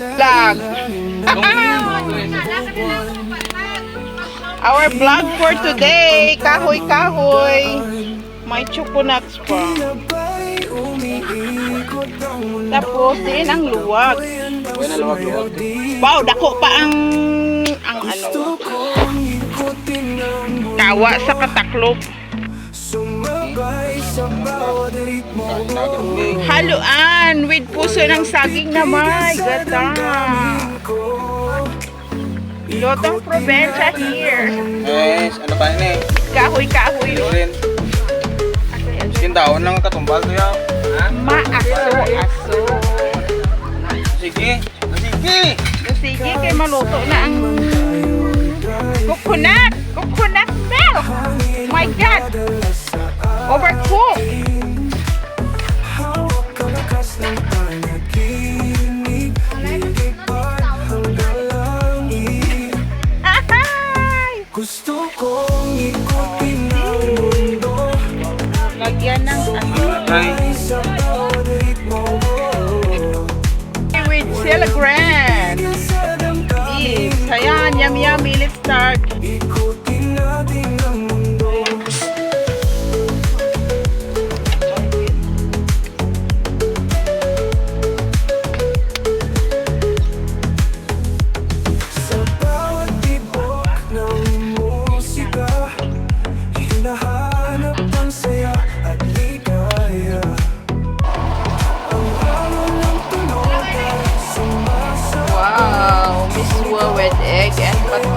Vlog. Our vlog for today. Kahoy, kahoy. May choconuts pa. Tapos din ang luwag. Wow, dako pa ang ano. Kawa sa kataklop. Haluan with puso ng saging na may gata. Lotong probinsya here. Yes, ano pa yun eh? Kahoy-kahoy. Rin. Sindaon lang katumbal to yan. Maaso-aso. Sige. Sige. Sige, kay maluto na ang coconut. Coconut milk. My God. Overcooked. Ahay! Gusto kong ikutin ang mundo. Lagyan ng Ay. Sa bawat ritmo with Cilegran. Beef. Ayan, yummy yummy. Let's start. ikutin natin ang mundo. Sa bawat tibok ng musika, hinahanap ang saya at ligaya. Ang alon ng tunog ay sumasayaw. Wow, miswa with egg and patis.